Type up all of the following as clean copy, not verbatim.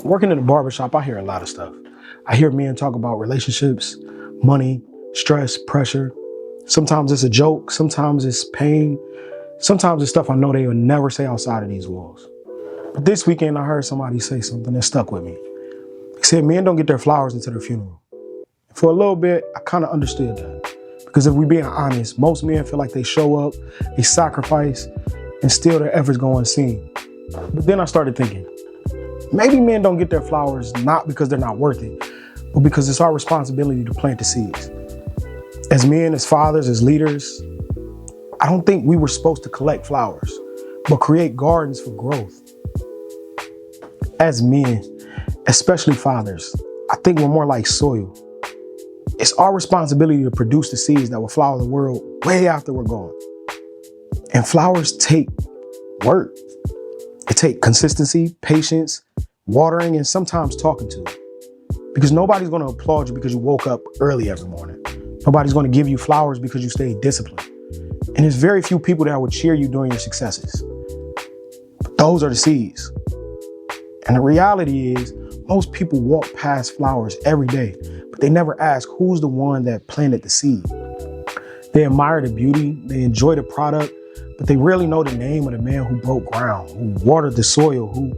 Working in a barbershop, I hear a lot of stuff. I hear men talk about relationships, money, stress, pressure. Sometimes it's a joke, sometimes it's pain, sometimes it's stuff I know they will never say outside of these walls. But this weekend, I heard somebody say something that stuck with me. They said men don't get their flowers until their funeral. For a little bit, I kind of understood that. Because if we're being honest, most men feel like they show up, they sacrifice, and still their efforts go unseen. But then I started thinking, maybe men don't get their flowers not because they're not worth it, but because it's our responsibility to plant the seeds. As men, as fathers, as leaders, I don't think we were supposed to collect flowers, but create gardens for growth. As men, especially fathers, I think we're more like soil. It's our responsibility to produce the seeds that will flower the world way after we're gone. And flowers take work. It takes consistency, patience, watering, and sometimes talking to. Because nobody's going to applaud you because you woke up early every morning. Nobody's going to give you flowers because you stayed disciplined. And there's very few people that will cheer you during your successes. But those are the seeds. And the reality is, most people walk past flowers every day, but they never ask who's the one that planted the seed. They admire the beauty, they enjoy the product, but they rarely know the name of the man who broke ground, who watered the soil, who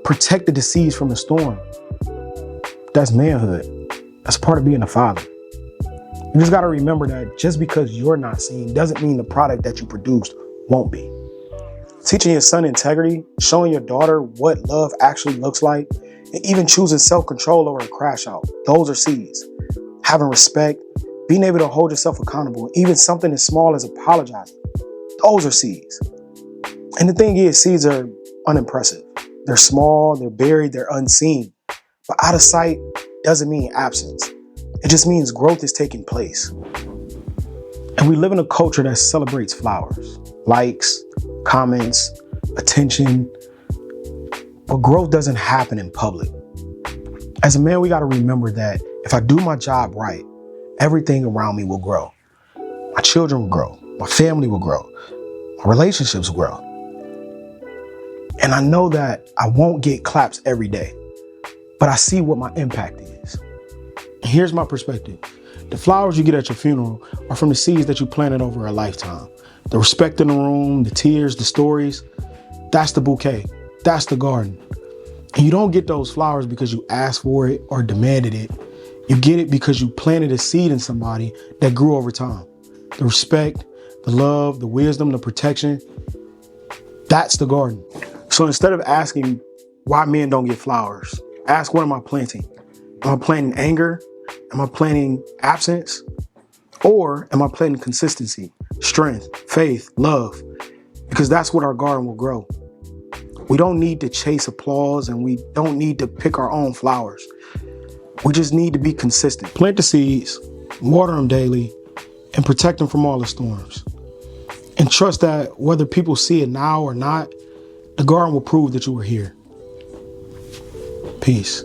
protected the seeds from the storm. That's manhood. That's part of being a father. You just gotta remember that just because you're not seen doesn't mean the product that you produced won't be. Teaching your son integrity, showing your daughter what love actually looks like, and even choosing self-control over a crash out. Those are seeds. Having respect, being able to hold yourself accountable, even something as small as apologizing. Those are seeds. And the thing is, seeds are unimpressive. They're small, they're buried, they're unseen. But out of sight doesn't mean absence. It just means growth is taking place. And we live in a culture that celebrates flowers, likes, comments, attention. But growth doesn't happen in public. As a man, we got to remember that if I do my job right, everything around me will grow. My children will grow. My family will grow. My relationships will grow. And I know that I won't get claps every day, but I see what my impact is. And here's my perspective. The flowers you get at your funeral are from the seeds that you planted over a lifetime. The respect in the room, the tears, the stories, that's the bouquet. That's the garden. And you don't get those flowers because you asked for it or demanded it. You get it because you planted a seed in somebody that grew over time. The respect, the love, the wisdom, the protection, that's the garden. So instead of asking why men don't get flowers, ask, what am I planting? Am I planting anger? Am I planting absence? Or am I planting consistency, strength, faith, love? Because that's what our garden will grow. We don't need to chase applause, and we don't need to pick our own flowers. We just need to be consistent. Plant the seeds, water them daily, and protect them from all the storms. And trust that whether people see it now or not, the garden will prove that you were here. Peace.